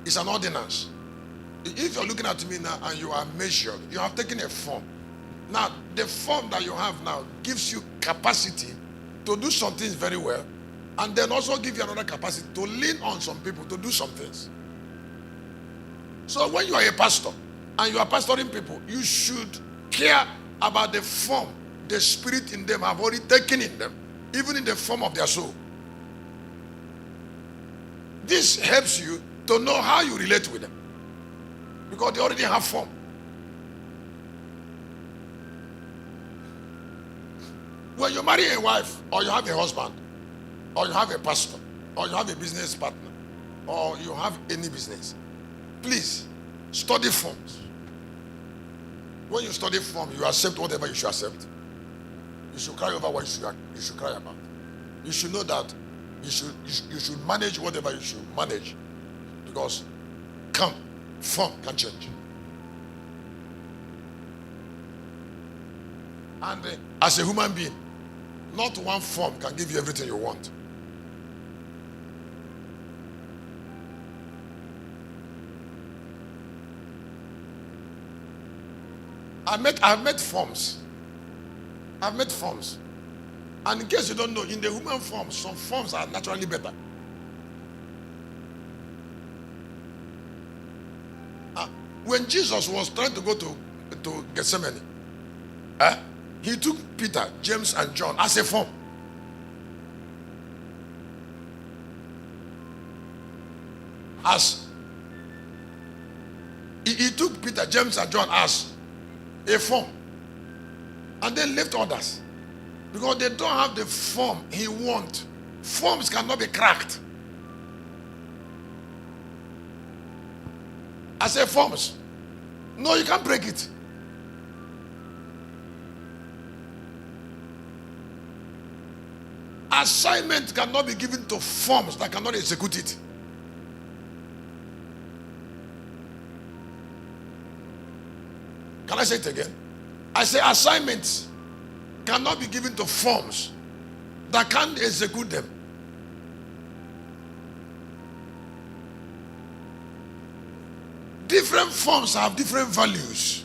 It's an ordinance. If you're looking at me now and you are measured, you have taken a form. Now, the form that you have now gives you capacity to do some things very well, and then also give you another capacity to lean on some people to do some things. So when you are a pastor and you are pastoring people, you should care about the form the spirit in them have already taken in them, even in the form of their soul. This helps you to know how you relate with them, because they already have form. When you marry a wife, or you have a husband, or you have a pastor, or you have a business partner, or you have any business, please study forms. When you study form, you accept whatever you should accept. You should cry over what you should cry about. You should know that you should manage whatever you should manage, because form can change. And as a human being, not one form can give you everything you want. I've met forms. I've met forms. And in case you don't know, in the human form, some forms are naturally better. When Jesus was trying to go to Gethsemane, he took Peter, James, and John as a form. He took Peter, James, and John as a form, and then left others because they don't have the form he wants. Forms cannot be cracked. I say forms. No, you can't break it. Assignment cannot be given to forms that cannot execute it. Can I say it again? I say assignments cannot be given to forms that can't execute them. Different forms have different values.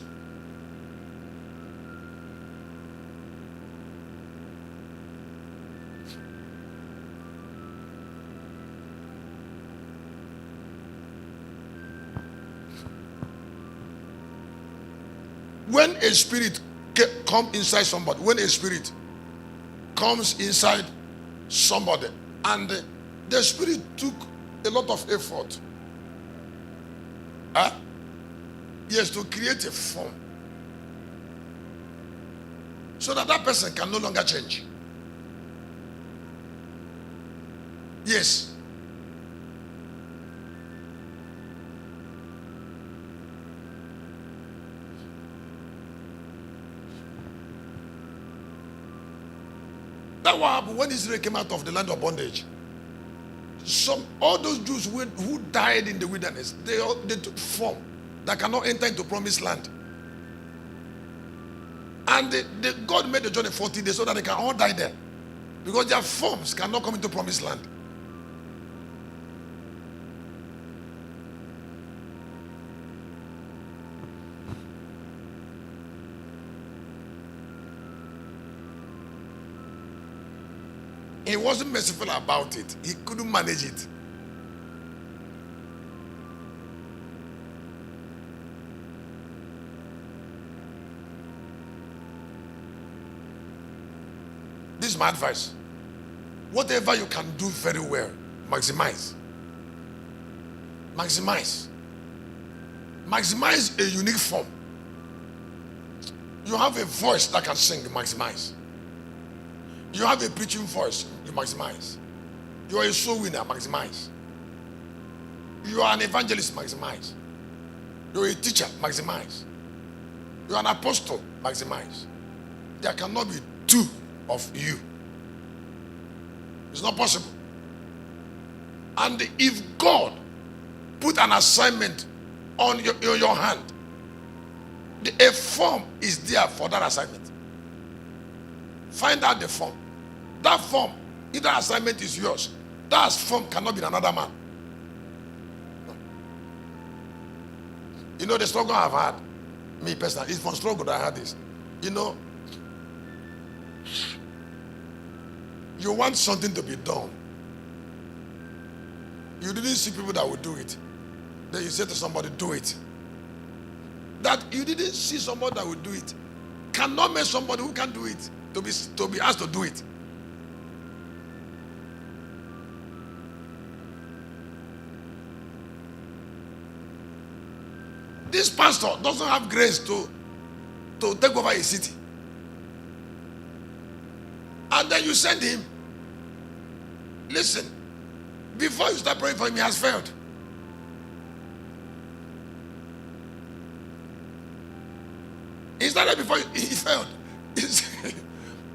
When a spirit comes inside somebody, when a spirit comes inside somebody, and the spirit took a lot of effort, yes, to create a form, so that that person can no longer change. Yes. That's what happened when Israel came out of the land of bondage. All those Jews who died in the wilderness, they took form that cannot enter into promised land. And God made the journey 40 days so that they can all die there, because their forms cannot come into promised land. He wasn't merciful about it. He couldn't manage it. This is my advice. Whatever you can do very well, maximize. Maximize. Maximize a unique form. You have a voice that can sing, maximize. You have a preaching voice, you maximize. You are a soul winner, maximize. You are an evangelist, maximize. You are a teacher, maximize. You are an apostle, maximize. There cannot be two of you. It's not possible. And if God put an assignment on your hand, a form is there for that assignment. Find out the form. That form, if that assignment is yours, that form cannot be another man. No. You know the struggle I've had, me personally, it's from struggle that I had this. You know, you want something to be done. You didn't see people that would do it. Then you say to somebody, do it. That you didn't see somebody that would do it cannot make somebody who can do it to be asked to do it. This pastor doesn't have grace to take over a city. And then you send him. Listen, before you start praying for him, he has failed. He started before he failed.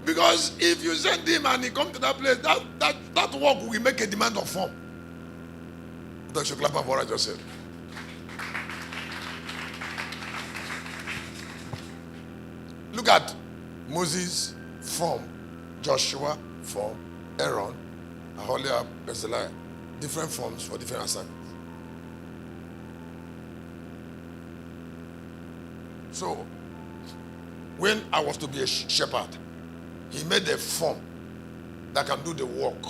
Because if you send him and he comes to that place, that work will make a demand of form. Don't you clap for what I just said? Look at Moses' form, Joshua form, Aaron, Aholiab, Bezaliah. Different forms for different assignments. So, when I was to be a shepherd, he made a form that can do the work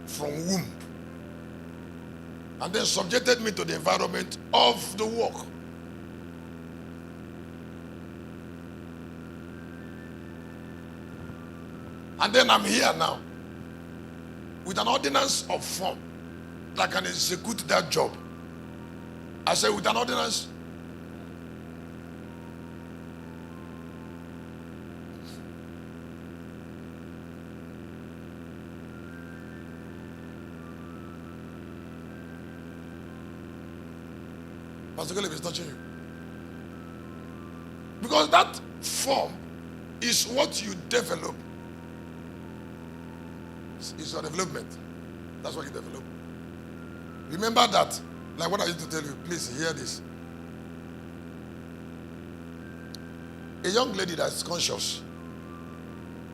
from womb. And then subjected me to the environment of the work. And then I'm here now with an ordinance of form that can execute that job. I say with an ordinance. Pastor Caleb is touching you. Because that form is what you develop. It's your development. That's what you develop. Remember that, like what I used to tell you, please hear this. A young lady that's conscious,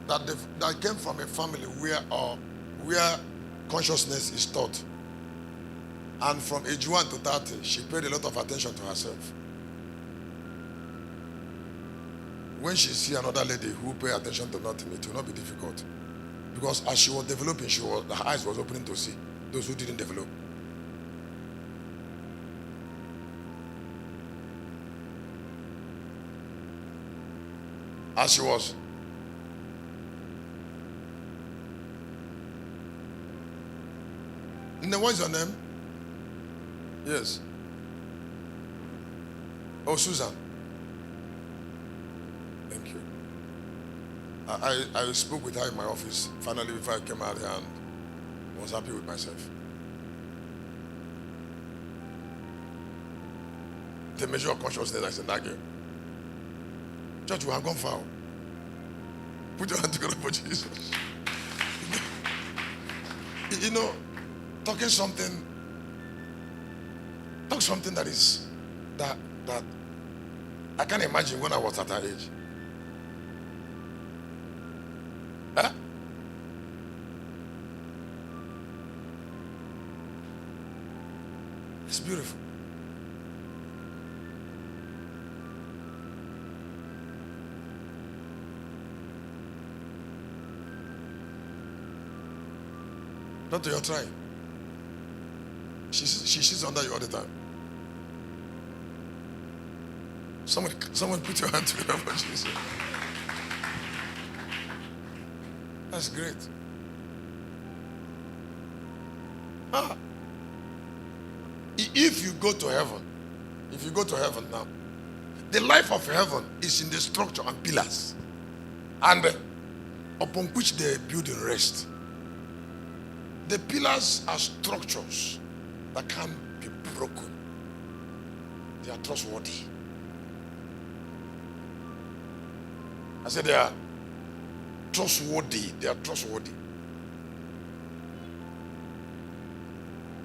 that came from a family where consciousness is taught. And from age 1 to 30, she paid a lot of attention to herself. When she see another lady who pay attention to nothing, it will not be difficult. Because as she was developing, her eyes was opening to see those who didn't develop. As she was. And then what is your name? Yes. Oh, Susan. Thank you. I spoke with her in my office finally before I came out here and was happy with myself. The measure of consciousness, I said, that girl. Church, we have gone far. Put your hand together for Jesus. You know, talk something that is that I can't imagine when I was at her age. Huh? It's beautiful. Not to your trying. She sits under you all the time. Someone put your hand together for Jesus. That's great. If you go to heaven now, the life of heaven is in the structure and pillars, and upon which the building rests. The pillars are structures that can't be broken. They are trustworthy. I said they are trustworthy. They are trustworthy.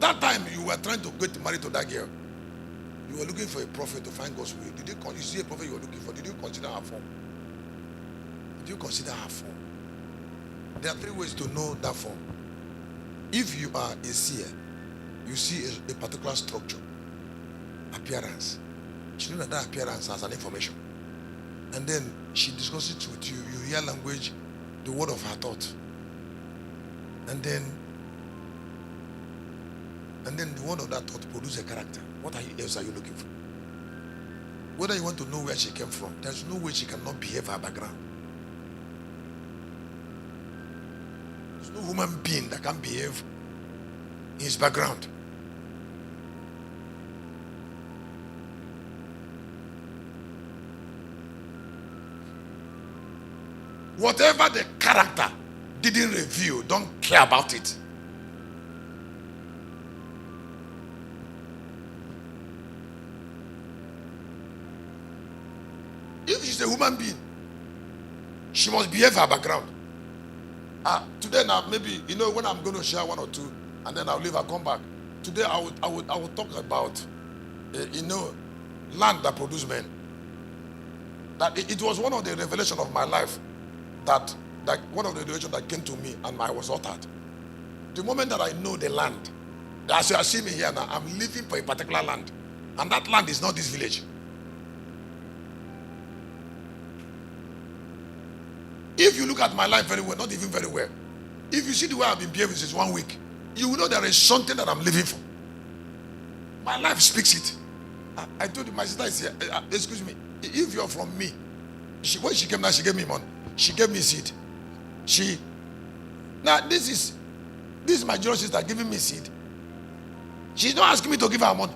That time you were trying to get married to that girl. You were looking for a prophet to find God's will. You see a prophet you were looking for? Did you consider her form? Did you consider her form? There are 3 ways to know that form. If you are a seer, you see a particular structure, appearance, She knows that appearance as an information. And then she discusses it with you. You hear language, the word of her thought. And then the word of that thought produces a character. What else are you looking for? Whether you want to know where she came from, there's no way she cannot behave her background. There's no human being that can behave in his background. Whatever the character didn't reveal, don't care about it. If she's a human being, she must behave her background. Today now, maybe, when I'm going to share one or two, and then I'll leave, I'll come back. Today I would talk about, land that produce men. That it was one of the revelations of my life, that one of the revelations that came to me, and I was uttered. The moment that I know the land, as you see me here now, I'm living for a particular land, and that land is not this village. If you look at my life very well, not even very well, if you see the way I've been behaving since 1 week, you will know there is something that I'm living for. My life speaks it. I told you, my sister is here. Excuse me, if you're from me, when she came now, she gave me money. She gave me seed. This is my Jewish sister giving me seed. She's not asking me to give her money.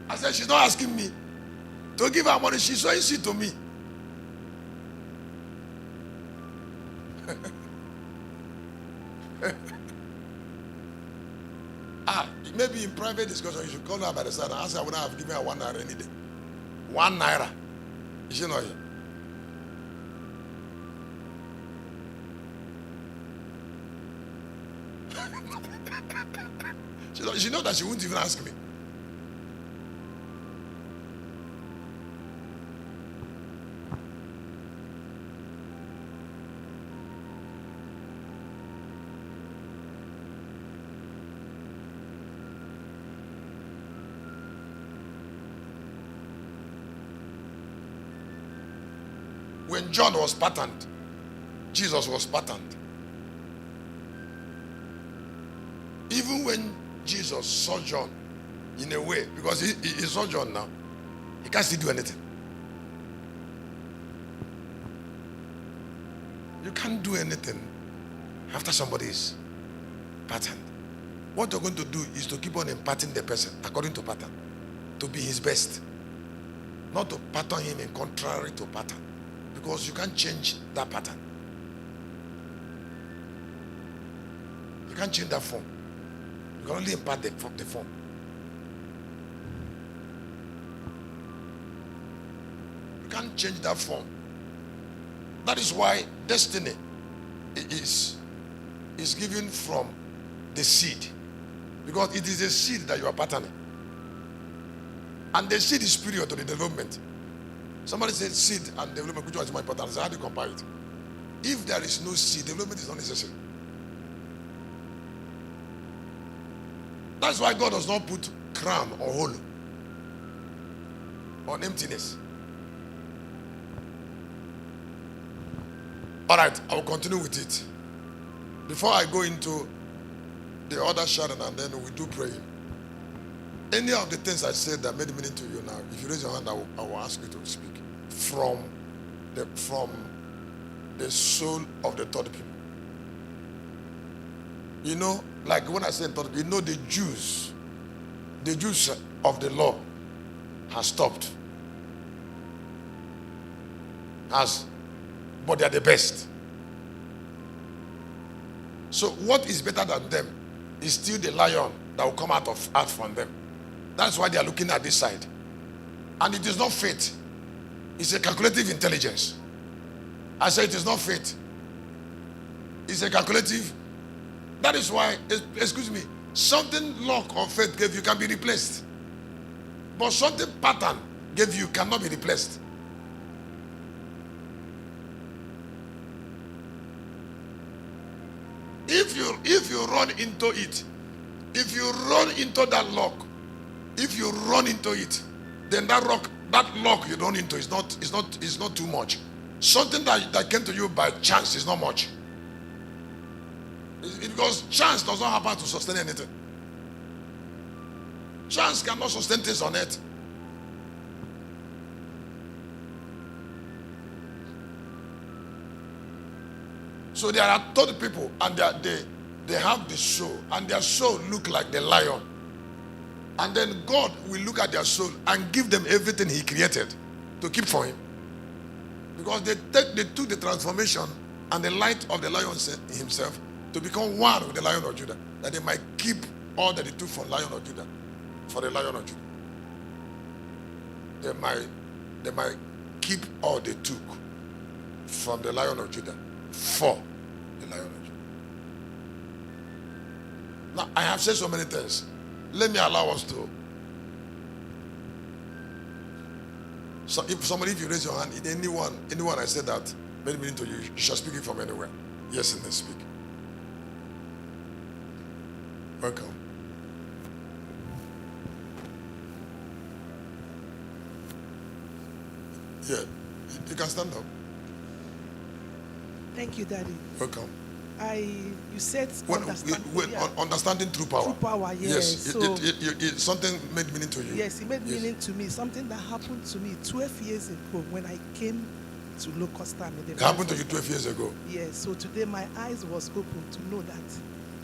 I said, she's not asking me to give her money. She's sowing seed to me. Maybe in private discussion, you should call her by the side and ask her when I have given her 1 naira any day. 1 naira. Is she not here? She knows that she won't even ask me. When John was patterned, Jesus was patterned. Even when Jesus saw John, in a way, because he saw John now, he can't still do anything. You can't do anything after somebody is patterned. What you're going to do is to keep on imparting the person according to pattern, to be his best, not to pattern him in contrary to pattern. Because you can't change that pattern. You can't change that form. You can only impart the form. You can't change that form. That is why destiny is given from the seed. Because it is a seed that you are patterning. And the seed is superior to the development. Somebody said seed and development, which one is more important? So how do you compare it? If there is no seed, development is not necessary. That's why God does not put crown or hole on emptiness. All right, I will continue with it. Before I go into the other sharing and then we do praying. Any of the things I said that made meaning to you now, if you raise your hand, I will ask you to speak from the soul of the third people. Like when I said third people, the Jews of the law has stopped. But they are the best. So what is better than them is still the lion that will come out from them. That's why they are looking at this side. And it is not faith. It's a calculative intelligence. I say it is not faith. It's a calculative. That is why, excuse me, something luck or faith gave you can be replaced. But something pattern gave you cannot be replaced. If you run into it, if you run into that lock, if you run into it, then that lock you run into is not too much. Something that came to you by chance is not much. Because chance does not happen to sustain anything. Chance cannot sustain things on earth. So there are 30 people, and they have the soul, and their soul look like the lion. And then God will look at their soul and give them everything He created to keep for Him. Because they took the transformation and the light of the lion himself to become one with the Lion of Judah, that they might keep all that they took from Lion of Judah for the Lion of Judah. They might keep all they took from the Lion of Judah for the Lion of Judah. Now, I have said so many things. Let me allow us to. So if you raise your hand, anyone I said that made meaning to you, you shall speak it from anywhere. Yes, and then speak. Welcome. Yeah, you can stand up. Thank you, Daddy. Welcome. You said understanding through power. Through power, yes. So something made meaning to you. Yes, it made meaning to me. Something that happened to me 12 years ago when I came to Locust Time. It happened to you 12 years ago. Yes. So today my eyes was open to know that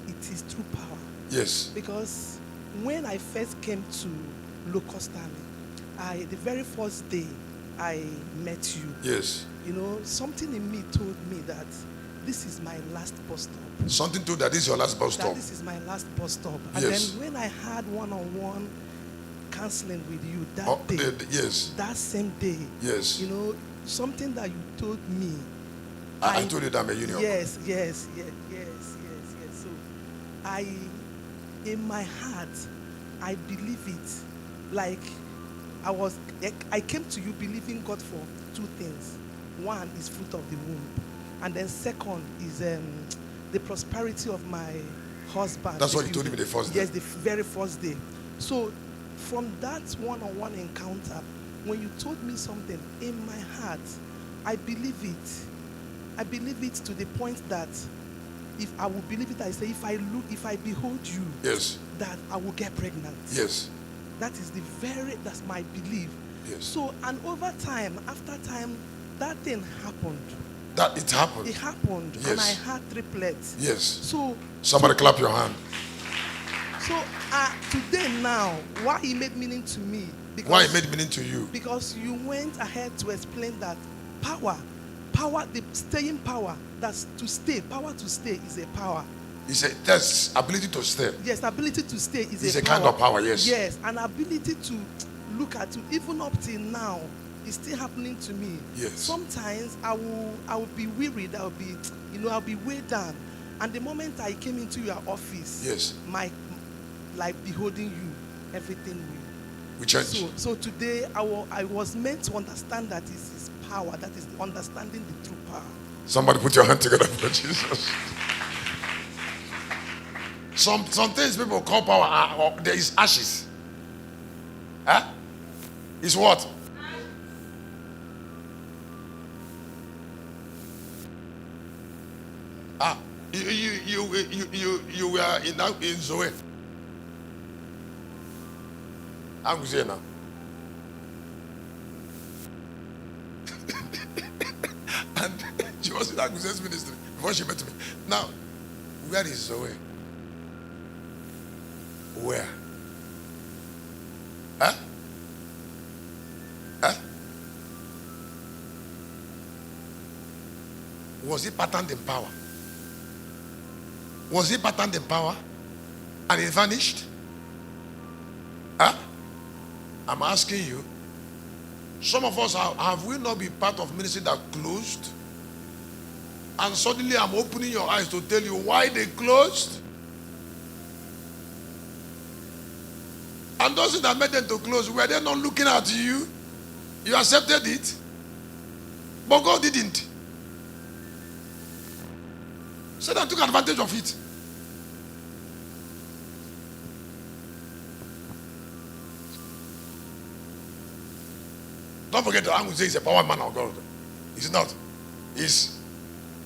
it is through power. Yes. Because when I first came to Locust Time, the very first day I met you. Yes. You know, something in me told me that this is my last bus stop. Something told that this is your last bus stop. That this is my last bus stop. And yes. then when I had one-on-one counseling with you that day, yes, that same day, yes, you know, something that you told me. I told you that I'm a union. Yes. So in my heart, I believe it. Like I came to you believing God for two things. One is fruit of the womb. And then second is the prosperity of my husband. That's what you told me the first day. Yes, the very first day. So from that one-on-one encounter, when you told me something in my heart, I believe it. I believe it to the point that if I will believe it, I say, if I behold you, yes, that I will get pregnant. Yes. That's my belief. Yes. So, and over time, after time, that thing happened. That it happened. It happened. Yes. And I had triplets. Yes. So somebody clap your hand. So today now, why it made meaning to me? Because, why it made meaning to you? Because you went ahead to explain that power, the staying power, that's to stay. Power to stay is a power. That's ability to stay. Yes, ability to stay is a power. Kind of power, yes. Yes, an ability to look at you, even up till now. It's still happening to me. Yes. Sometimes I will be wearied. I'll be weighed down. And the moment I came into your office, yes, my life beholding you, everything we changed. So today I was meant to understand that this is power. That is understanding the true power. Somebody put your hand together for Jesus. Some things people call power there is ashes. Huh? It's what? You were in Zoe. I'm saying now. And she was in Aguze's ministry before she met me. Now, where is Zoe? Where? Huh? Huh? Was he patterned in power? Was he patterned in power and it vanished? Huh? I'm asking you. Some of us, have we not been part of ministry that closed? And suddenly I'm opening your eyes to tell you why they closed. And those that made them to close, were they not looking at you? You accepted it. But God didn't. Satan took advantage of it. Don't forget, the Angus is a power man of God. He's not. He's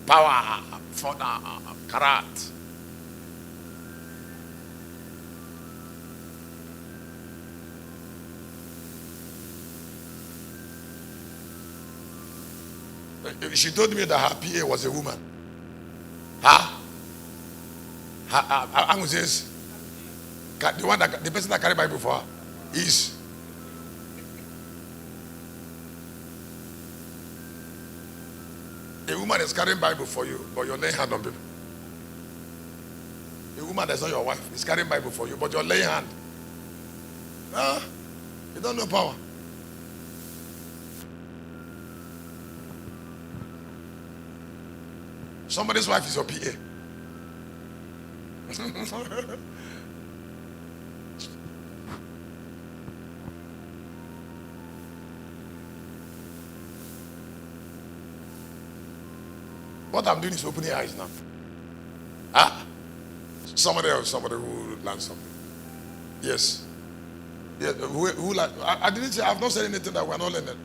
power for the karat. She told me that her PA was a woman. Angus says, the person that carried Bible for her is. A woman is carrying Bible for you, but you're laying hand on people. A woman that's not your wife is carrying Bible for you, but you're laying hand. You don't know power. Somebody's wife is your PA. What I'm doing is opening your eyes now. Somebody else, somebody who learned something. Yes. Yeah, who I didn't say, I've not said anything that we're not learning.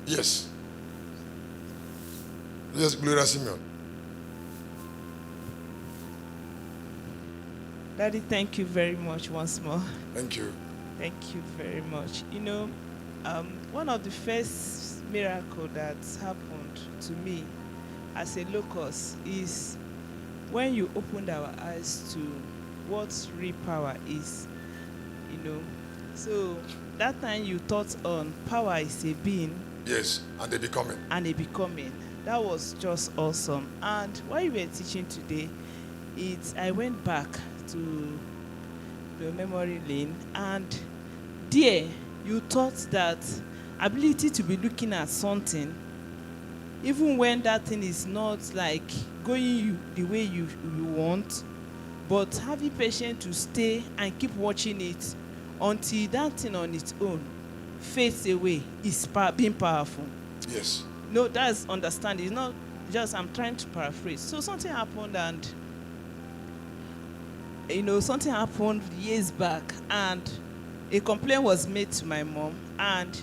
Yes. Yes, Gloria Simeon. Daddy, thank you very much once more. Thank you. Thank you very much. You know, one of the first miracles that happened to me as a locust is when you opened our eyes to what real power is. You know, so that time you thought on power is a being. Yes, and they becoming. And a becoming. That was just awesome. And while you were teaching today, I went back to the memory lane, and there you thought that ability to be looking at something, even when that thing is not like going you the way you want, but having patience to stay and keep watching it until that thing on its own fades away is being powerful. Yes. No, that's understanding. It's not just, I'm trying to paraphrase. So something happened, and something happened years back, and a complaint was made to my mom, and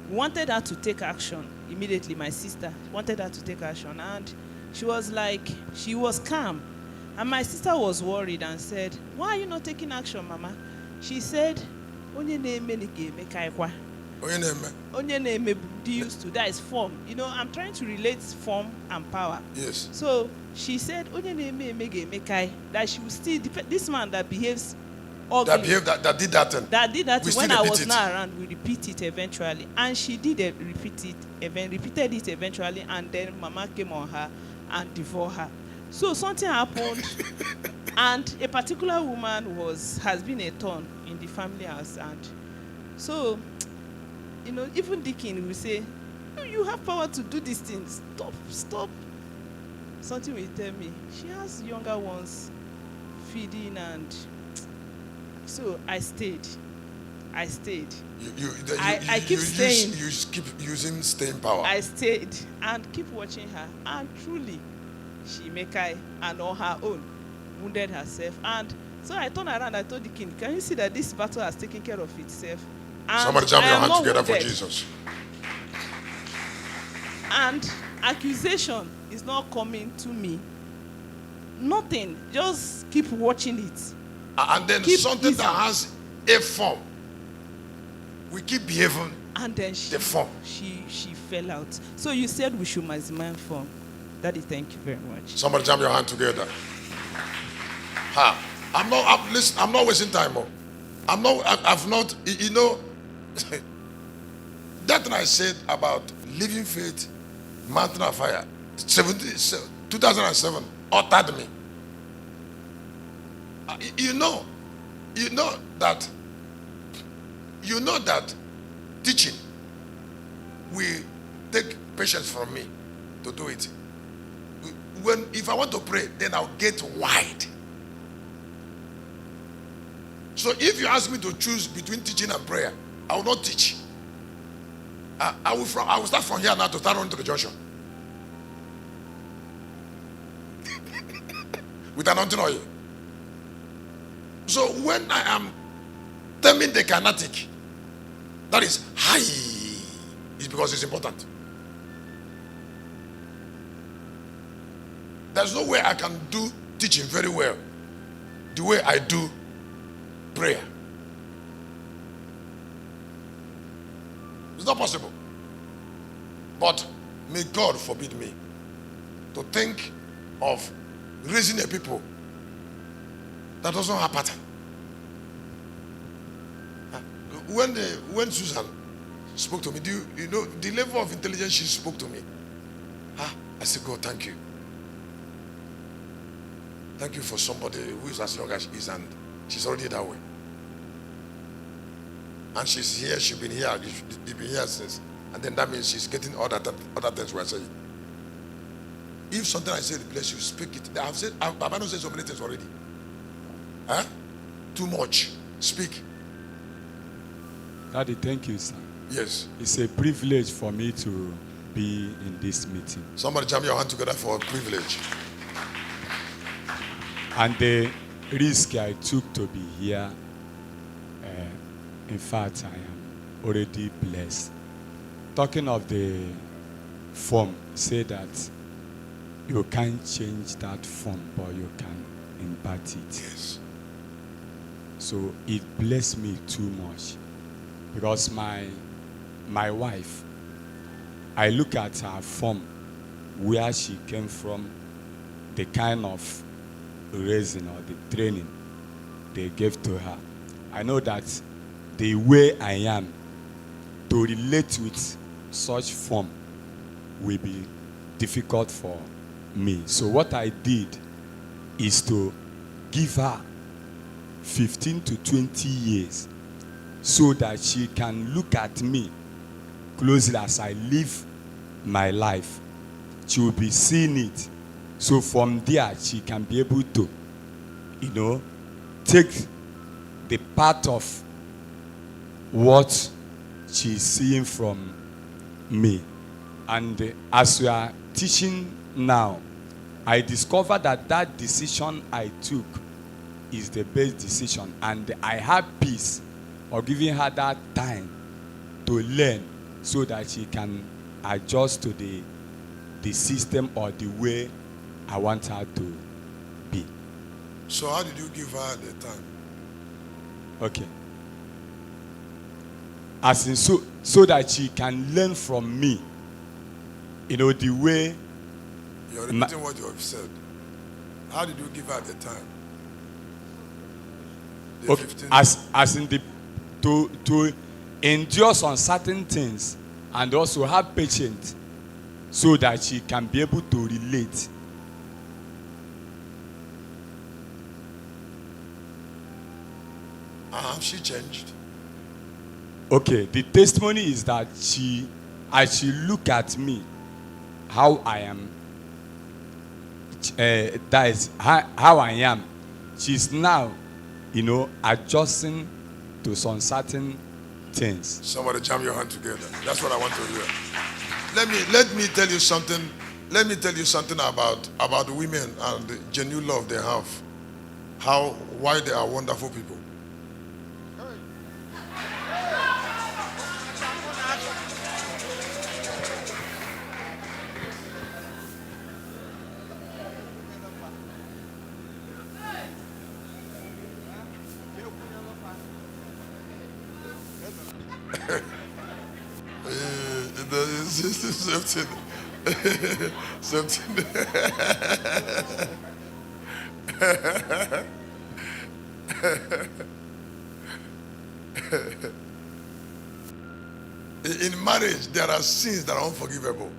wanted her to take action immediately. My sister wanted her to take action, and she was calm, and my sister was worried and said, "Why are you not taking action, Mama?" She said, "Onye na-eme used to, that is form." I'm trying to relate form and power. Yes. So she said, that she will still this man that behaves ugly, that did that thing. That did that when I was it. not around, we repeat it eventually. And she did repeated it eventually, and then Mama came on her and divorced her. So something happened, and a particular woman has been a thorn in the family house, and so even Deacon will say, "You have power to do these things. Stop." Something will tell me she has younger ones feeding, and so I stayed. I keep staying. You keep using staying power. I stayed and keep watching her, and truly, she and on her own wounded herself. And so I turned around. I told the king, "Can you see that this battle has taken care of itself?" And somebody jam your hand together for Jesus. And accusation is not coming to me. Nothing. Just keep watching it. And then something that has a form, we keep behaving. And then the form. She fell out. So you said we should maximize form. Daddy, thank you very much. Somebody jam your hand together. I'm not wasting time. I've not. That thing I said about living faith, mountain of fire, 2007 uttered me. You know that teaching will take patience from me to do it. If I want to pray, then I'll get wide. So if you ask me to choose between teaching and prayer, I will not teach. I will start from here now to start on to the junction. with anointing oil. So when I am terming the kinetic, that is high, it's because it's important. There's no way I can do teaching very well the way I do prayer. It's not possible. But may God forbid me to think of raising a people that doesn't have pattern. When Susan spoke to me, do you know the level of intelligence she spoke to me? I said, God, thank you. Thank you for somebody who is as young as she is and she's already that way. And she's here, she's been here since. And then that means she's getting other things we're saying. If something I say, bless you, speak it. I've not said so many things already. Huh? Too much. Speak. Daddy, thank you, sir. Yes. It's a privilege for me to be in this meeting. Somebody jam your hand together for a privilege. And the risk I took to be here, in fact, I am already blessed. Talking of the form, say that you can't change that form, but you can impart it. Yes. So it blessed me too much. Because my wife, I look at her form, where she came from, the kind of raising or the training they gave to her. I know that the way I am to relate with such form will be difficult for me. So what I did is to give her 15 to 20 years so that she can look at me closely as I live my life. She will be seeing it. So from there, she can be able to, take the part of what she's seeing from me. And as we are teaching now, I discovered that decision I took is the best decision. And I have peace of giving her that time to learn so that she can adjust to the system or the way I want her to be. So how did you give her the time? Okay. As in so that she can learn from me. The way. You're repeating what you have said. How did you give her the time? The okay. 15 As in to endure on certain things and also have patience so that she can be able to relate. She changed. Okay, the testimony is that as she look at me, how I am, that is how I am. She's now, adjusting to some certain things. Somebody jam your hand together. That's what I want to hear. Let me tell you something. Let me tell you something about women and the genuine love they have. Why they are wonderful people. Something. In marriage, there are sins that are unforgivable.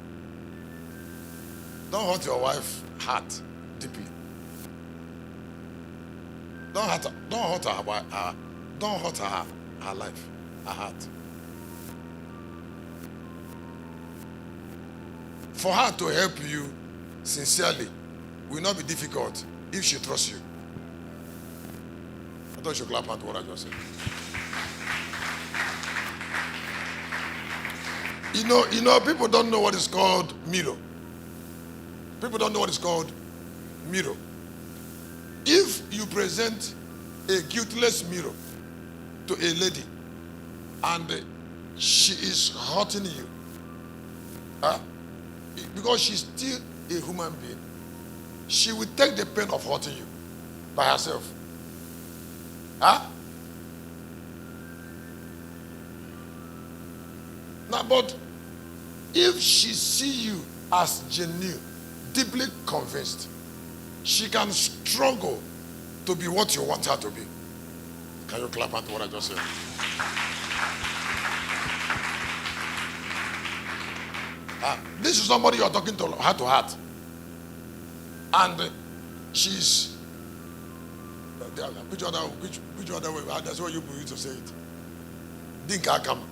Don't hurt your wife's heart deeply. Don't hurt her life, her heart. For her to help you sincerely will not be difficult if she trusts you. I thought you should clap at what I just said. People don't know what is called mirror. People don't know what is called mirror. If you present a guiltless mirror to a lady and she is hurting you, huh? Because she's still a human being, she will take the pain of hurting you by herself. Huh? Now, but if she see you as genuine, deeply convinced, she can struggle to be what you want her to be. Can you clap at what I just said? This is somebody you are talking to heart to heart. And she's which other way? That's what you used to say it. Dinka come.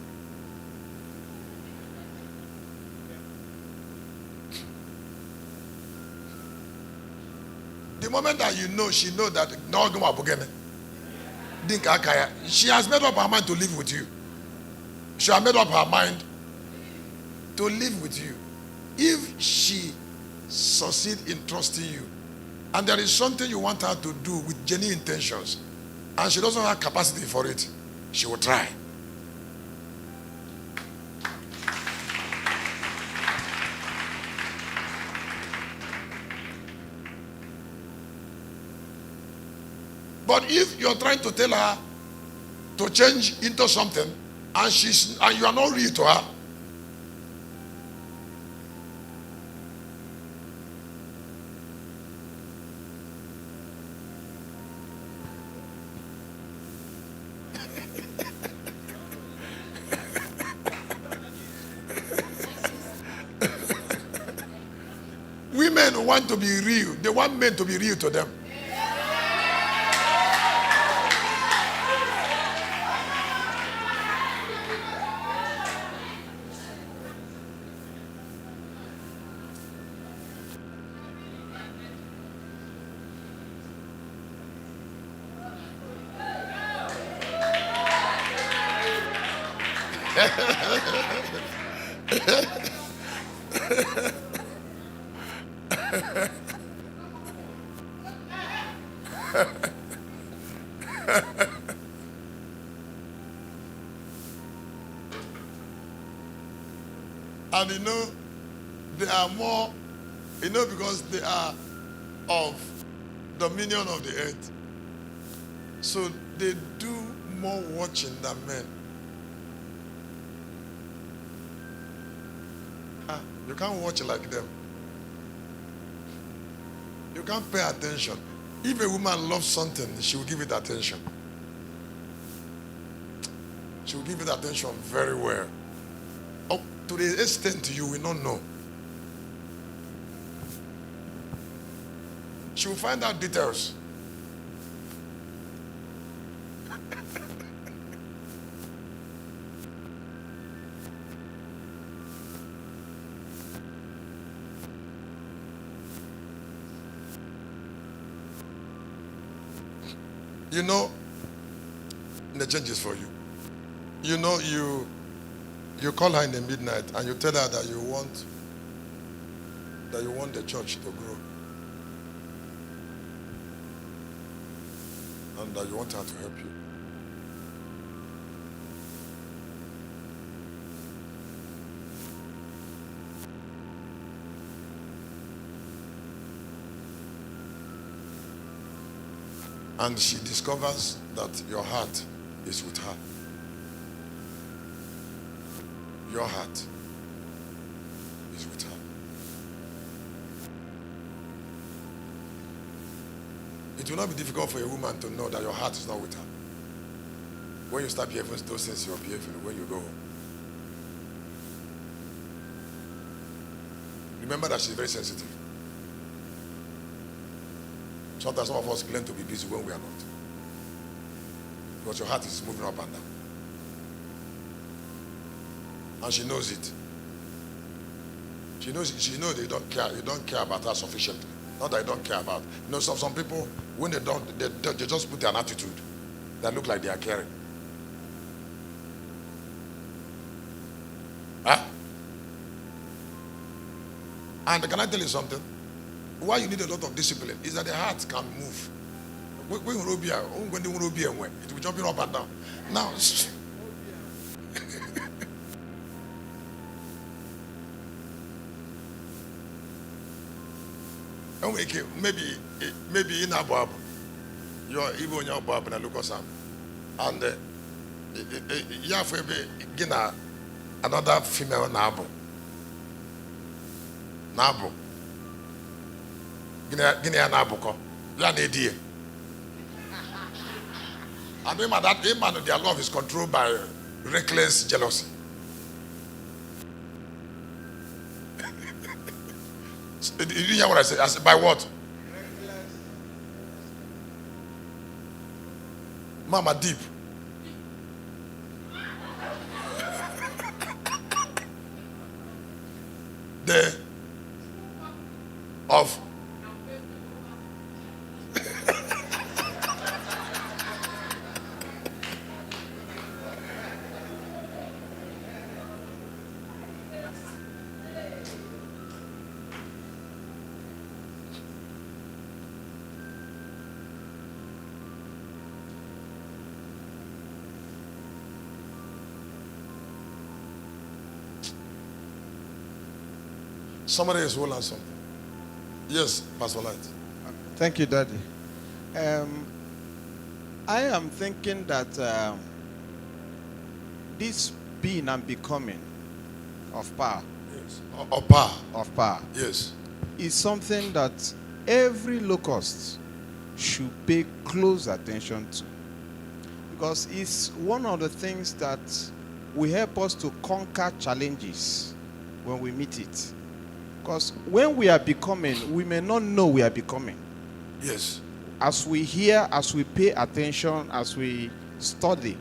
The moment that you know, she know that she has made up her mind to live with you. She has made up her mind to live with you. If she succeeds in trusting you, and there is something you want her to do with genuine intentions, and she doesn't have capacity for it, she will try. But if you're trying to tell her to change into something, and you are not real to her, women want to be real. They want men to be real to them. And they are more, because they are of dominion of the earth. So they do more watching than men. You can't watch like them. You can't pay attention. If a woman loves something, she will give it attention. She will give it attention very well. Oh, to the extent you will not know. She will find out details. The changes for you. You call her in the midnight and you tell her that you want the church to grow, and that you want her to help you. And she discovers that your heart is with her. Your heart is with her. It will not be difficult for a woman to know that your heart is not with her. When you start behaving those things you're behaving when you go home. Remember that she's very sensitive. Sometimes some of us claim to be busy when we are not. Because your heart is moving up and down. And she knows it. She knows they don't care. You don't care about her sufficiently. Not that you don't care about. Some people, when they don't, they just put an attitude that look like they are caring. Huh? And can I tell you something? Why you need a lot of discipline is that the heart can move We will be when they will be away. It will jumping up and down. Now, maybe in Abu, you're even in your Bob and look some, and you have another female Nabu. Guinea Nabucco. You are an idiot. And remember that man, their love is controlled by reckless jealousy. Did you hear what I said? I said, by what? Mama deep. The of somebody is holding something. Yes, Pastor Light. Thank you, Daddy. I am thinking that this being and becoming of power, Yes. Of power. Yes. is something that every locust should pay close attention to, because it's one of the things that will help us to conquer challenges when we meet it. Because when we are becoming, we may not know we are becoming. Yes. As we hear, as we pay attention, as we study,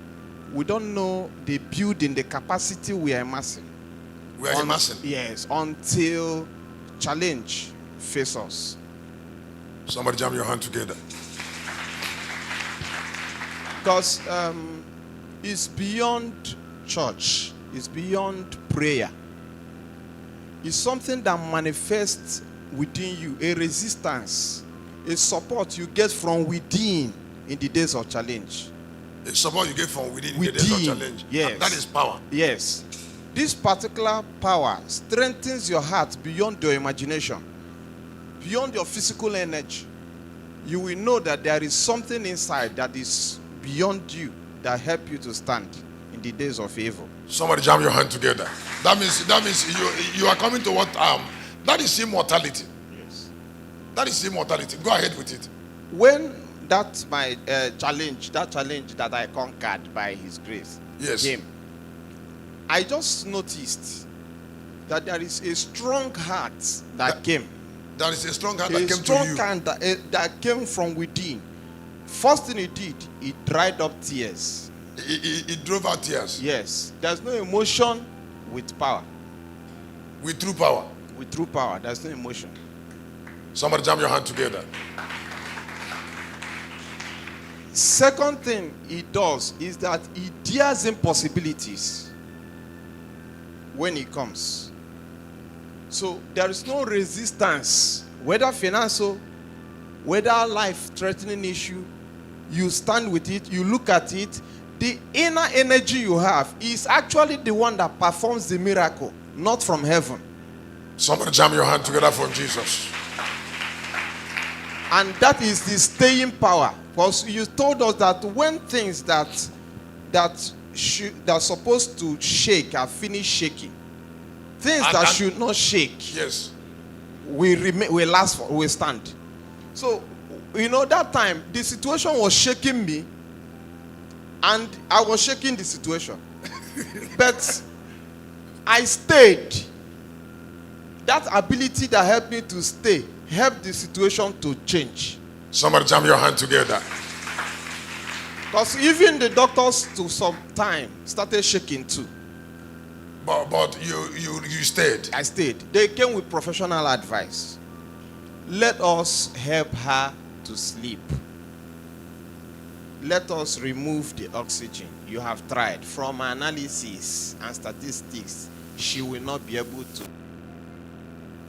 we don't know the building, the capacity we are amassing. We are amassing. Yes, until challenge face us. Somebody jam your hand together. Because it's beyond church, it's beyond prayer. It's something that manifests within you, a resistance, a support you get from within in the days of challenge. The support you get from within the days of challenge. Yes. That is power. Yes. This particular power strengthens your heart beyond your imagination, beyond your physical energy. You will know that there is something inside that is beyond you that help you to stand in the days of evil. Somebody jam your hand together. That means you are coming to what that is immortality. Yes. That is immortality. Go ahead with it. When that's my challenge that I conquered by His grace came, I just noticed that there is a strong heart that came. There is a strong hand that came to you. A strong hand that came from within. First thing it did, it dried up tears. It drove out tears. Yes. There's no emotion with power. With true power. With true power, there's no emotion. Somebody jam your hand together. Second thing it does is that it dares impossibilities when it comes. So there is no resistance, whether financial, whether life-threatening issue. You stand with it, you look at it. The inner energy you have is actually the one that performs the miracle, not from heaven. Somebody jam your hand together for Jesus. And that is the staying power. Because you told us that when things that are supposed to shake are finished shaking, things that should not shake, yes, we last for, we stand. So, that time the situation was shaking me, and I was shaking the situation, but I stayed. That ability that helped me to stay helped the situation to change. Somebody jam your hand together. Because even the doctors to some time started shaking too. But you stayed. I stayed. They came with professional advice. Let us help her to sleep. Let us remove the oxygen. You have tried. From analysis and statistics, she will not be able to.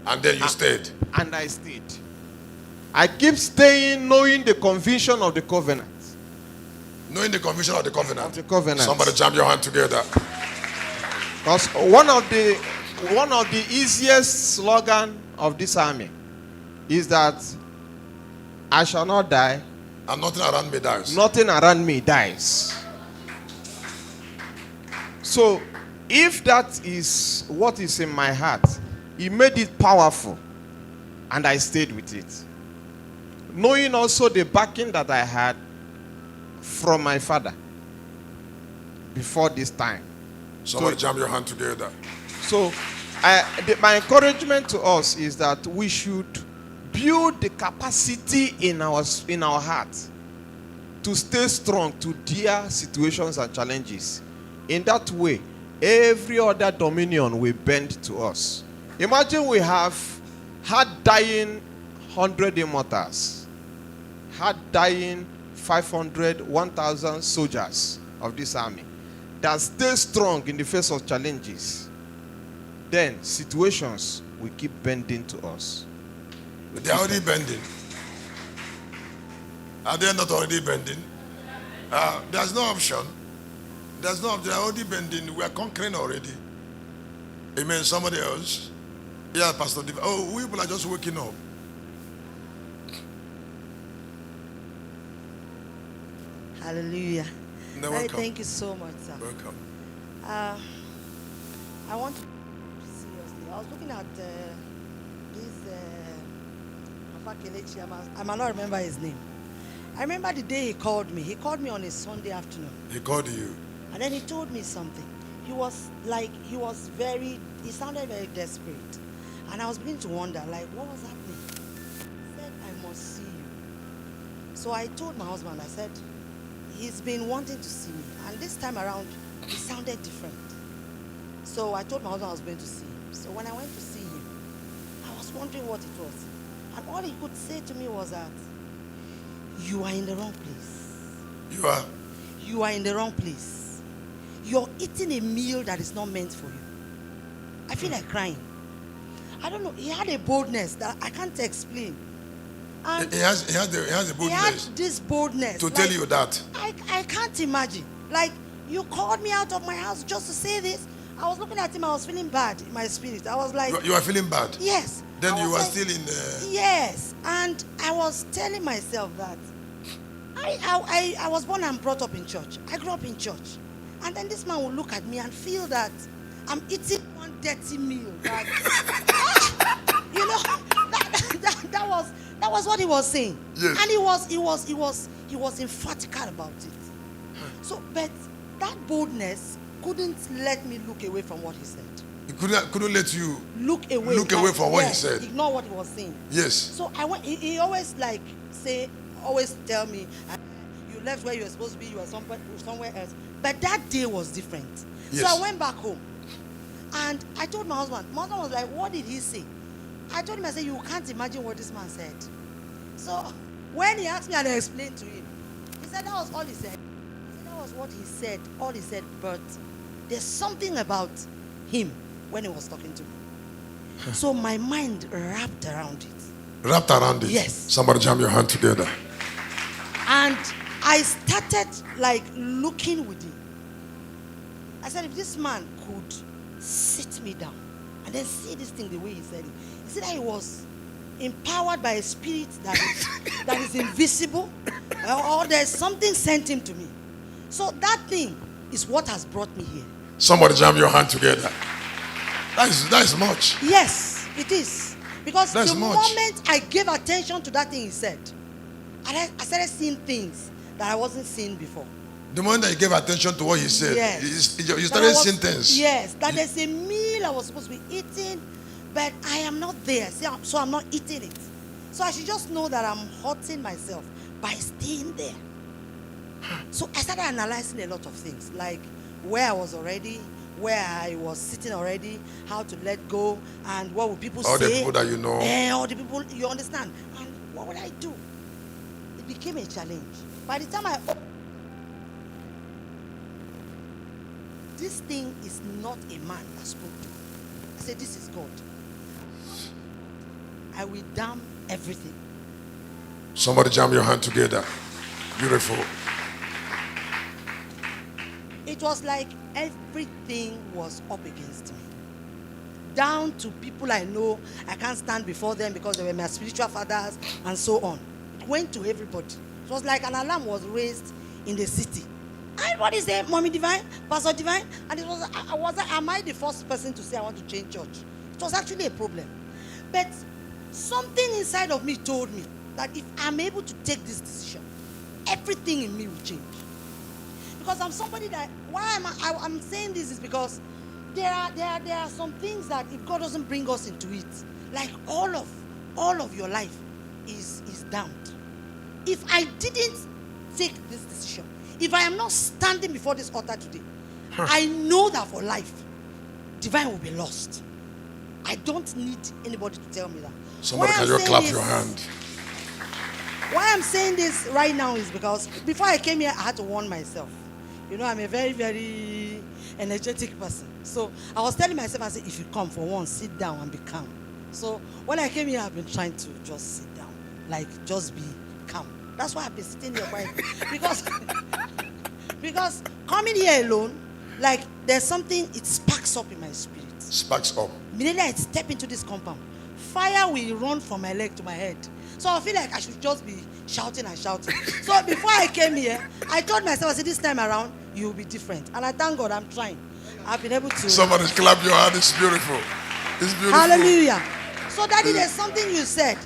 And then you stayed. And I stayed. I keep staying knowing the conviction of the covenant. Knowing the conviction of the covenant. Of the covenant. Somebody jam your hand together. Because one of the easiest slogan of this army is that I shall not die. And nothing around me dies. Nothing around me dies. So, if that is what is in my heart, it made it powerful, and I stayed with it. Knowing also the backing that I had from my father before this time. Somebody jam your hand together. So, my encouragement to us is that we should build the capacity in our heart to stay strong, to deal situations and challenges. In that way, every other dominion will bend to us. Imagine we have had dying 100 immortals, had dying 500, 1,000 soldiers of this army that stay strong in the face of challenges. Then situations will keep bending to us. They are already bending. Are they not already bending? There's no option. There's no option. They are already bending. We are conquering already. Amen. Somebody else. Yeah, Pastor. Oh, we people are just waking up. Hallelujah. No, Hey, welcome. thank you so much, sir. Welcome. I want to seriously. I was looking at this Papa Kelechi. I might not remember his name. I remember the day he called me. He called me on a Sunday afternoon, He called you. and then he told me something. He sounded very desperate, and I was beginning to wonder, like, what was happening? He said, I must see you. So I told my husband, I said, he's been wanting to see me, and this time around, he sounded different. So I told my husband I was going to see him. So when I went to see him, I was wondering what it was. And all he could say to me was that, you are in the wrong place. You are. You are in the wrong place. You're eating a meal that is not meant for you. I feel like crying. I don't know. He had a boldness that I can't explain. And He has the he had boldness this boldness. to tell you that. I can't imagine. Like, you called me out of my house just to say this. I was looking at him. I was feeling bad in my spirit. I was like, You are feeling bad. yes. Then I you was are like, still in the. Yes. And I was telling myself that I was born and brought up in church. I grew up in church. And then this man will look at me and feel that I'm eating one dirty meal. That, you know, that was what he was saying. Yes. And he was emphatic about it. So, but that boldness couldn't let me look away from what he said. He couldn't let you. Look away from what he yes, said. Ignore what he was saying. Yes. So I went. He always always tell me, you left where you were supposed to be. You were somewhere else. But that day was different. Yes. So I went back home, and I told my husband. My husband was like, "What did he say?" I told him, I said, "You can't imagine what this man said." So when he asked me, and I explained to him, he said that was all he said. He said that was what he said, all he said. But there's something about him when he was talking to me. So my mind wrapped around it. Wrapped around it. Yes. Somebody jam your hand together. And I started like looking within. I said, if this man could sit me down and then see this thing the way he said it. He said that he was empowered by a spirit that is invisible, or there's something sent him to me. So that thing is what has brought me here. Somebody jam your hand together. That is much. Yes, it is. Because That's the much. moment I gave attention to that thing he said, I started seeing things that I wasn't seeing before. The moment that you gave attention to what he said, Yes. you That started I was- seeing things. Yes, that there's a meal I was supposed to be eating, but I am not there. So I'm not eating it. So I should just know that I'm hurting myself by staying there. So I started analyzing a lot of things, like where I was already, where I was sitting already, how to let go, and what would people All say. the people that you know. All the people, you understand. And what would I do? It became a challenge. By the time this thing is not a man that spoke to me. I said, this is God. I will damn everything. Somebody jam your hand together. Beautiful. It was like everything was up against me. Down to people I know, I can't stand before them because they were my spiritual fathers and so on. It went to everybody. It was like an alarm was raised in the city. Everybody said, Mommy Divine, Pastor Divine, and it was, am I the first person to say I want to change church? It was actually a problem. But something inside of me told me that if I'm able to take this decision, everything in me will change. Because I'm somebody that, I'm saying this is because there are some things that if God doesn't bring us into it, like all of your life is damned. If I didn't take this decision, if I am not standing before this altar today, I know that for life, Divine will be lost. I don't need anybody to tell me that. Somebody, can you clap your hand? Why I'm saying this right now is because before I came here, I had to warn myself. You know, I'm a very, very energetic person. So I was telling myself, I said, if you come for once, sit down and be calm. So when I came here, I've been trying to just sit down, like just be calm. That's why I've been sitting here quiet. Because coming here alone, like there's something, it sparks up in my spirit. Sparks up. Immediately I step into this compound, fire will run from my leg to my head. So I feel like I should just be shouting and shouting. So before I came here, I told myself, I said, this time around, you'll be different. And I thank God I'm trying. I've been able to. Somebody clap your hand. It's beautiful. It's beautiful. Hallelujah. So Daddy, there's something you said.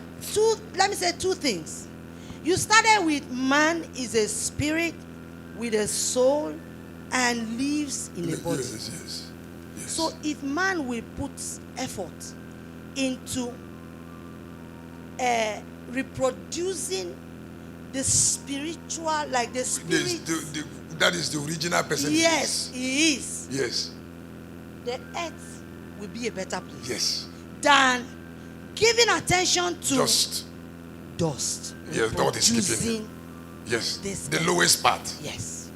Let me say two things. You started with man is a spirit with a soul and lives in a body. Yes. So if man will put effort into reproducing the spiritual, like the spirit. That is the original person. Yes, he is. Yes. The earth will be a better place. Yes. Than giving attention to Dust. Yes, what is keeping. Yes. The lowest part. Yes.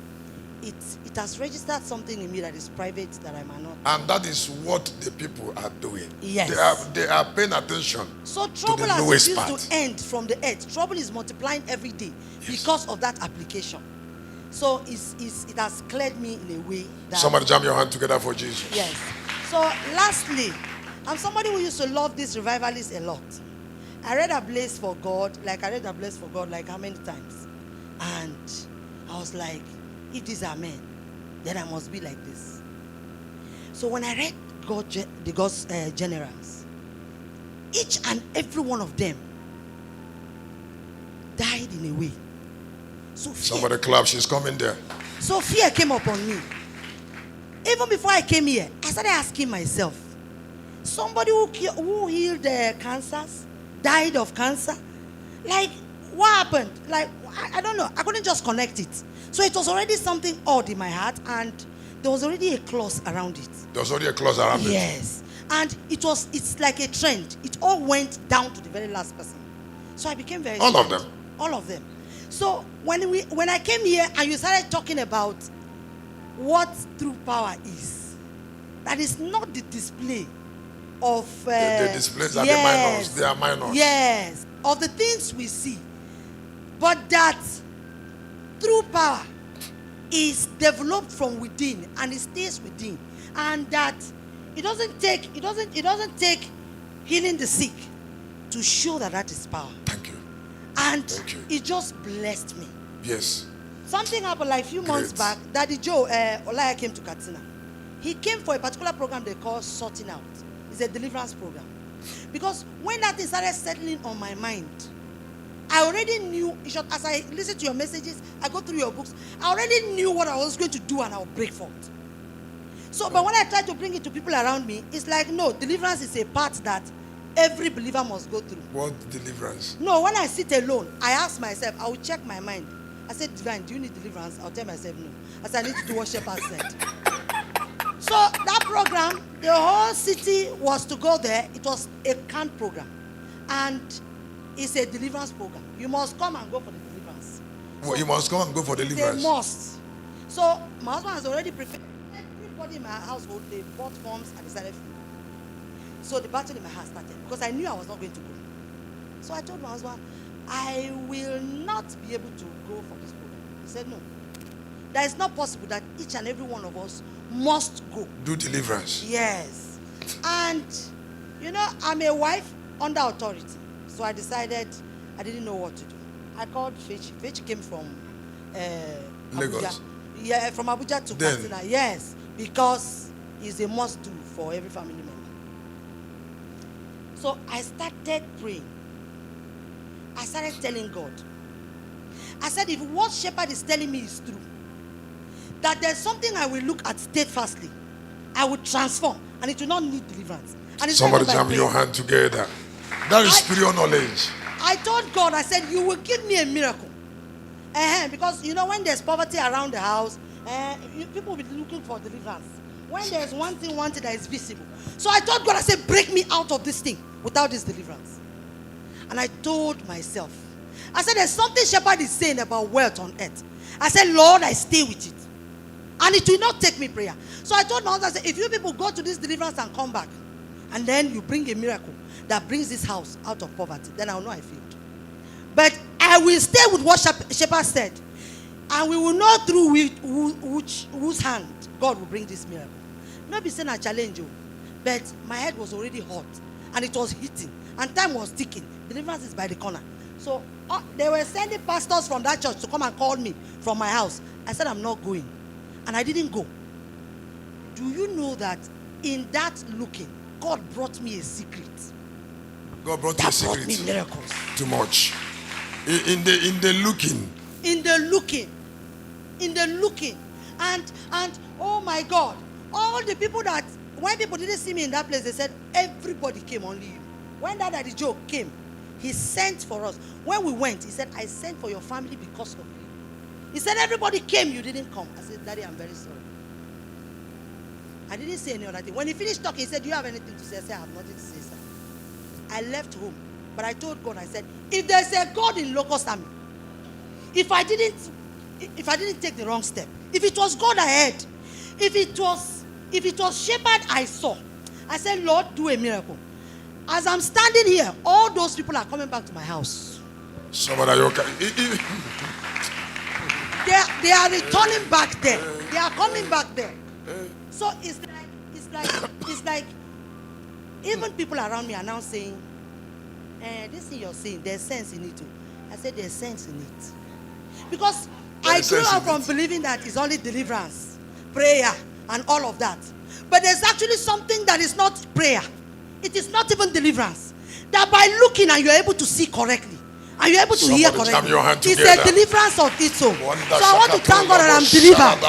It has registered something in me that is private that I might not. And that is what the people are doing. Yes. They are paying attention. So trouble has refused to end from the earth. Trouble is multiplying every day because of that application. So it has cleared me in a way that. Somebody jam your hand together for Jesus. Yes. So lastly, I'm somebody who used to love this revivalist a lot. I read Ablaze for God like how many times? And I was like, if these are men, then I must be like this. So when I read the God's generals, each and every one of them died in a way. So somebody clap, she's coming there. So fear came upon me. Even before I came here, I started asking myself, somebody who healed cancers, died of cancer, like what happened? Like I don't know. I couldn't just connect it. So it was already something odd in my heart, and there was already a clause around it. There was already a clause around it. Yes. And it's like a trend. It all went down to the very last person. So I became very All of scared. them. All of them. So when I came here and you started talking about what true power is, that is not the display of the displays are the minors. They are minors. Yes. Of the things we see. But that true power is developed from within and it stays within. And that it doesn't take healing the sick to show that is power. Thank you. And Thank you. it just blessed me. Yes. Something happened like a few months back. Daddy Joe Olaya came to Katsina. He came for a particular program they call Sorting Out. It's a deliverance program. Because when that thing started settling on my mind, I already knew, as I listen to your messages, I go through your books, I already knew what I was going to do and I will break forth. So, but when I try to bring it to people around me, it's like, no, deliverance is a part that every believer must go through. What deliverance? No, when I sit alone, I ask myself, I will check my mind. I said, Divine, do you need deliverance? I'll tell myself no. I said, I need to do what Shepherd said. So that program, the whole city was to go there. It was a camp program. And it's a deliverance program. You must come and go for the deliverance. Well, you must come and go for deliverance. They must. So my husband has already prepared. Everybody in my household, they bought forms and they started filling. So the battle in my heart started because I knew I was not going to go. So I told my husband, I will not be able to go for this program. He said, no. That is not possible that each and every one of us must go. Do deliverance. Yes. And, you know, I'm a wife under authority. So I decided I didn't know what to do. I called Fechi. Fechi came from Lagos. Abuja. Yeah, from Abuja to Then. Katsina. Yes, because it's a must-do for every family member. So I started praying. I started telling God. I said, if what shepherd is telling me is true, that there's something I will look at steadfastly, I will transform, and it will not need deliverance. And it's Somebody not by jam your prayer. hand together. That is spiritual knowledge. I told God, I said, you will give me a miracle. Because, you know, when there's poverty around the house, people will be looking for deliverance. When there's one thing that is visible. So I told God, I said, break me out of this thing without this deliverance. And I told myself, I said, there's something shepherd is saying about wealth on earth. I said, Lord, I stay with it. And it will not take me prayer. So I told my husband, I said, if you people go to this deliverance and come back, and then you bring a miracle that brings this house out of poverty, then I'll know I failed. But I will stay with what shepherd said. And we will know through whose hand God will bring this miracle. Not be saying a challenge you, but my head was already hot. And it was hitting. And time was ticking. Deliverance is by the corner. So they were sending pastors from that church to come and call me from my house. I said, I'm not going. And I didn't go. Do you know that in that looking, God brought me a secret? God brought you a That brought me secret. miracles. Too much. In the looking. In the looking. And oh my God, all the people that, when people didn't see me in that place, they said, everybody came, only you. When that Daddy Joe came, he sent for us. When we went, he said, I sent for your family because of you. He said, everybody came, you didn't come. I said, Daddy, I'm very sorry. I didn't say any other thing. When he finished talking, he said, do you have anything to say? I said, I have nothing to say, sir. I left home. But I told God, I said, if there's a God in Locust Army, if I didn't take the wrong step, if it was God ahead, if it was shepherd I saw, I said, Lord, do a miracle. As I'm standing here, all those people are coming back to my house. Somebody, They are returning back there. They are coming back there. So it's like even people around me are now saying, this thing you're saying, there's sense in it too. I said there's sense in it. Because I grew up from believing that it's only deliverance, prayer, and all of that. But there's actually something that is not prayer. It is not even deliverance. That by looking and you're able to see correctly, and you're able to hear correctly, it's a deliverance of its own. So I want to thank God that I'm delivered.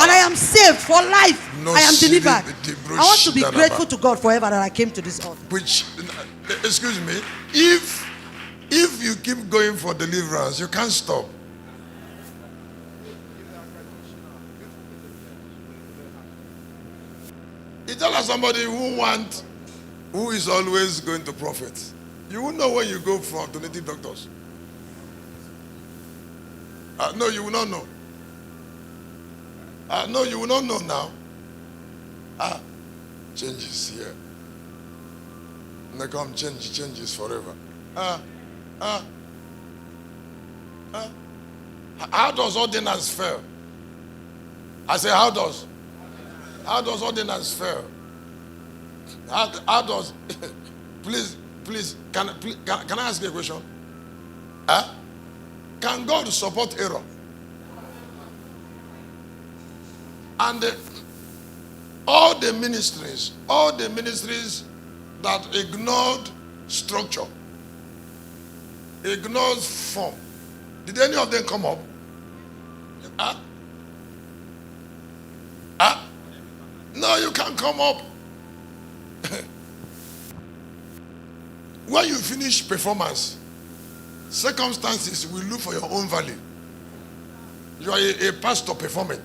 And I am saved for life. I am delivered. I want to be grateful to God forever that I came to this altar. Which, excuse me, if you keep going for deliverance, you can't stop. You tell us somebody who is always going to prophet. You will know when you go for alternative doctors. No, you will not know. No, you will not know now. Changes here. And they come changes forever. How does ordinance fail? I say, how does ordinance fail? How does please, can I ask you a question? Can God support error? And all the ministries that ignored structure, ignored form, did any of them come up? No, you can't come up. When you finish performance, circumstances will look for your own value. You are a pastor performing.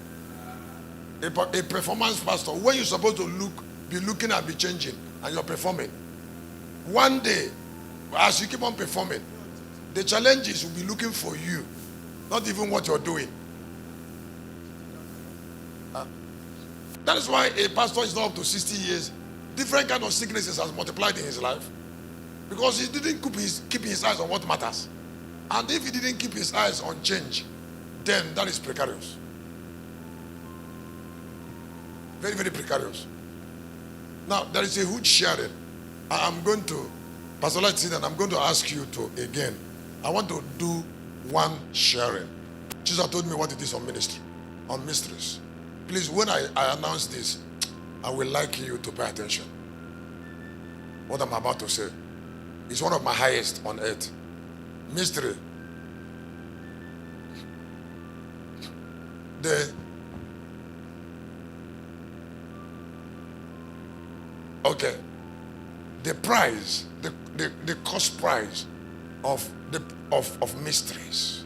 A performance pastor. When you're supposed to be looking and be changing, and you're performing. One day, as you keep on performing, the challenges will be looking for you, not even what you're doing. That is why a pastor is not up to 60 years. Different kind of sicknesses has multiplied in his life. Because he didn't keep his eyes on what matters. And if he didn't keep his eyes on change, then that is precarious. Very, very precarious. Now, there is a huge sharing. I'm going to, Pastor Light said, and I'm going to ask you to again. I want to do one sharing. Jesus told me what it is on ministry, on mysteries. Please, when I announce this, I will like you to pay attention. What I'm about to say is one of my highest on earth. Mystery. The price, the cost price of mysteries.